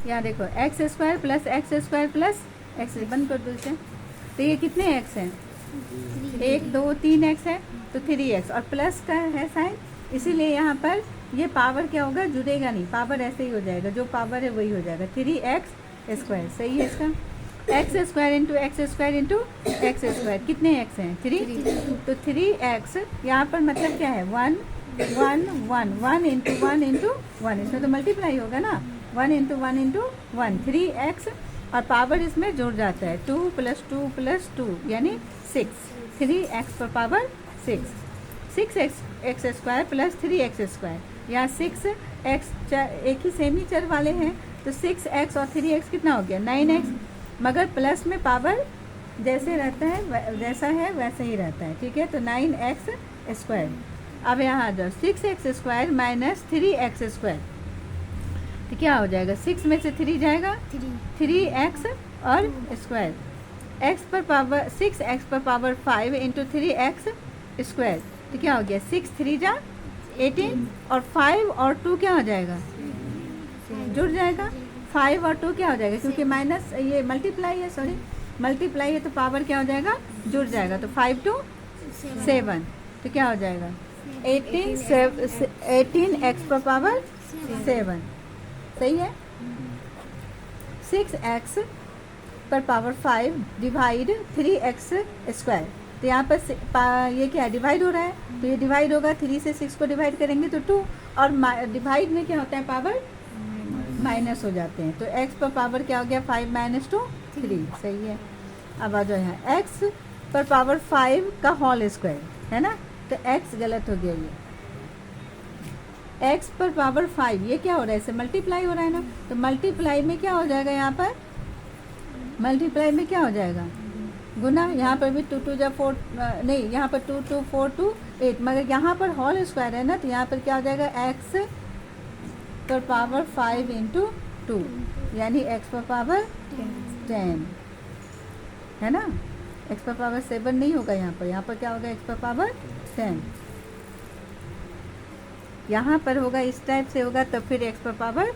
यहाँ देखो x square plus x square plus x, बंद कर दो इसे। तो ये कितने एक्स हैं? 1 2 3 एक्स है, तो 3x और प्लस का है साइन, इसीलिए यहाँ पर ये पावर क्या होगा, जुड़ेगा नहीं, पावर ऐसे ही हो जाएगा, जो पावर है वही हो जाएगा, 3x स्क्वायर। सही है इसका, x square into x square into x square, कितने एक्स हैं? 3। तो 3x यहाँ पर मतलब क्या है, 1 1 1 1 इंटू 1 इंटू 1, इसमें तो मल्टीप्लाई होगा ना, 1 इंटू 1 इंटू 1, 3x और पावर इसमें जुड़ जाता है, 2 + 2 यानी 6, 3x पर power 6, 6x square plus 3x square, यहाँ 6x एक ही सेम ही चर वाले हैं, तो 6x और 3x कितना हो गया, 9x, मगर प्लस में पावर जैसे रहता है जैसा है वैसे ही रहता है, ठीक है। तो 9x स्क्वायर। अब यहाँ आ जाओ, 6x square minus 3x square, तो क्या हो जाएगा, 6 में से 3 जाएगा, 3x और स्क्वायर, x पर पावर 6x पर पावर 5 इंटू 3x स्क्वायर, तो क्या हो गया, 6 3 जा 18 और 5 और 2 क्या हो जाएगा, जुड़ जाएगा, 5 और 2 क्या हो जाएगा, क्योंकि माइनस ये मल्टीप्लाई है, सॉरी मल्टीप्लाई है, तो पावर क्या हो जाएगा, जुड़ जाएगा, तो 5 2 7, तो क्या हो जाएगा 18x पर पावर 7। सही है, 6x पर पावर 5 डिवाइड 3x स्क्वायर, तो यहाँ पर ये क्या है, डिवाइड हो रहा है, तो ये डिवाइड होगा, 3 से 6 को डिवाइड करेंगे तो 2, और डिवाइड में क्या होता है, पावर माइनस हो जाते हैं, तो x पर पावर क्या हो गया, 5 - 2 3। सही है, अब आ जाओ यहाँ x पर पावर 5 का होल स्क्वायर है ना, तो x गलत हो गया, ये x पर पावर 5 ये क्या हो रहा है, इससे मल्टीप्लाई हो रहा है ना, तो मल्टीप्लाई में क्या हो जाएगा, यहाँ पर मल्टीप्लाई में क्या हो जाएगा, गुना, यहाँ पर भी 2 2 जा 4 नहीं, यहाँ पर 2 2 4 2 8, मगर यहाँ पर होल स्क्वायर है ना, तो यहाँ पर क्या हो जाएगा, x पर पावर 5 इंटू 2 यानी x पर पावर 10 है ना, x पर पावर 7 नहीं होगा, यहाँ पर क्या होगा, x पर पावर 10, यहाँ पर होगा, इस टाइप से होगा, तो फिर x पर पावर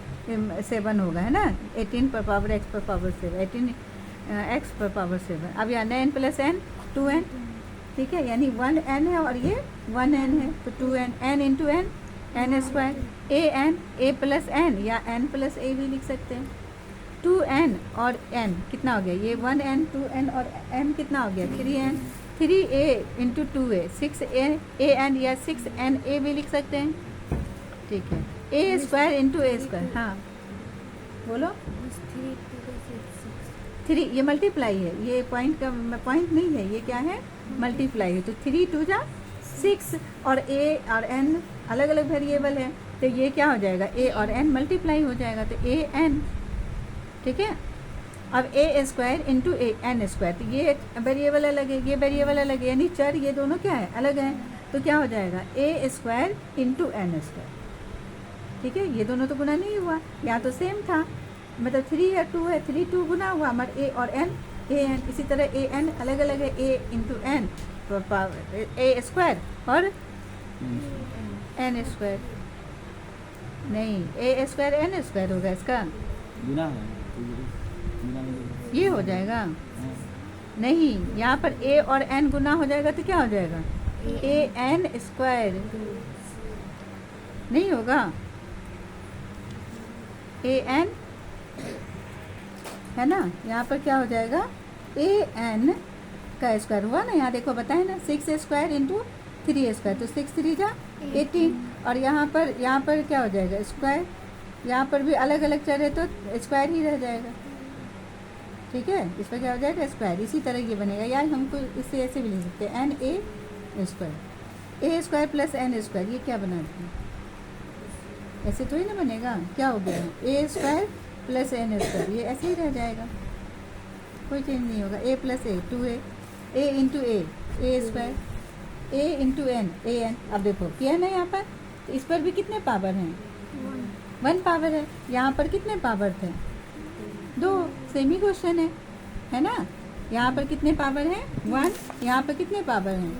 7 होगा, है ना, 18 पर पावर x पर पावर 7, 18 x पर पावर 7। अब यहाँ n + n 2n, ठीक है, यानी 1n है और ये 1n है, तो 2n, n into n, n square, a plus n या n प्लस a भी लिख सकते हैं, 2n और n कितना हो गया, ये 1n 2n और n कितना हो गया, 3n, 3a into 2a 6an या 6na भी लिख सकते हैं, ठीक है, a square into a square, हाँ बोलो, 3 ये मल्टीप्लाई है, ये पॉइंट नहीं है, ये क्या है, मल्टीप्लाई है, तो 3 2 जा 6 और a और n अलग अलग वेरिएबल है, तो ये क्या हो जाएगा, a और n मल्टीप्लाई हो जाएगा, तो an, ठीक है। अब a square into n square, तो ये वेरिएबल अलग है, ये वेरिएबल अलग है, यानी चर ये दोनों क्या है, अलग हैं, तो क्या हो जाएगा, a square into n square, ठीक है, ये दोनों तो गुना नहीं हुआ, यहाँ तो सेम था, मतलब 3 या 2 है, 3 2 गुना हुआ, हमारे a और n an, इसी तरह an अलग अलग है, a into n a square और n स्क्वायर, नहीं a स्क्वायर n स्क्वायर होगा, इसका ये हो जाएगा, नहीं यहाँ पर a और n गुना हो जाएगा, तो क्या हो जाएगा, an स्क्वायर नहीं होगा, an है ना, यहाँ पर क्या हो जाएगा, an का स्क्वायर हुआ ना, यहाँ देखो बताए ना, 6 स्क्वायर इंटू 3 स्क्वायर, तो 6 3 जा 18, और यहाँ पर क्या हो जाएगा, स्क्वायर, यहाँ पर भी अलग अलग चर है, तो स्क्वायर ही रह जाएगा, ठीक है, इस पर क्या हो जाएगा, स्क्वायर, इसी तरह ये बनेगा, यार हमको इससे ऐसे भी लिख सकते हैं, n a square plus n square, ये क्या बनाते हैं, ऐसे थोड़ी ना बनेगा, क्या हो गया, a square plus n square, ये ऐसे ही रह जाएगा, कोई चेंज नहीं होगा, a plus a 2a, a into a square, a into n, अब देखो किया ना यहाँ पर, तो इस पर भी कितने पावर हैं, 1 पावर है, यहाँ पर कितने पावर थे, 2, सेम ही क्वेश्चन है ना, यहाँ पर कितने पावर हैं, 1, यहाँ पर कितने पावर हैं,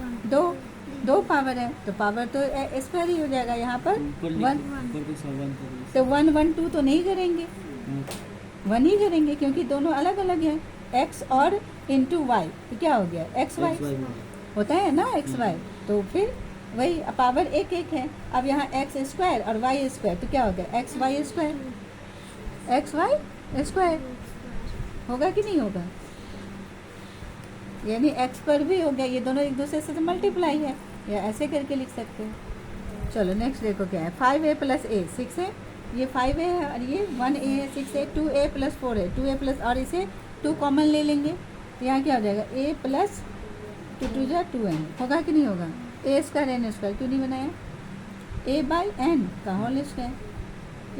2 पावर है, तो पावर तो स्क्वायर ही हो जाएगा, यहाँ पर 1, तो 1 1 2 तो नहीं करेंगे, 1 ही करेंगे क्योंकि दोनों अलग अलग हैं, x और इंटू वाई, तो क्या हो गया एक्स वाई होता है ना, एक्स वाई, तो फिर वही पावर एक एक है। अब यहाँ एक्स स्क्वायर और वाई स्क्वायर, तो क्या हो गया x y square, x y square होगा कि नहीं होगा, यानी एक्स पर भी हो गया, ये दोनों एक दूसरे से मल्टीप्लाई है, या ऐसे करके लिख सकते हैं। चलो नेक्स्ट देखो क्या है, 5a प्लस ए 6 है, ये 5a है और ये 1a है, 6a, 2a प्लस 4 है, 2a प्लस, और इसे 2 कॉमन ले लेंगे, तो यहाँ क्या हो जाएगा a प्लस 2 2 जा 2n, होगा कि नहीं होगा, a स्क्वायर एन स्क्वायर क्यों नहीं बनाया, a बाई एन का होल स्क्वायर,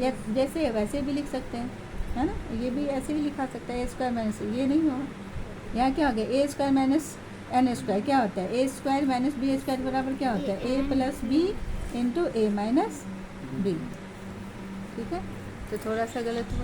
या जैसे वैसे भी लिख सकते हैं, है ना, ये भी ऐसे भी लिखा सकता है, a स्क्वायर माइनस, ये नहीं होगा, यहाँ क्या हो गया ए स्क्वायर माइनस एन स्क्वायर, क्या होता है ए स्क्वायर माइनस बी स्क्वायर बराबर क्या होता है ए प्लस बी इंटू ए माइनस बी, ठीक है, तो थोड़ा सा गलत हुआ।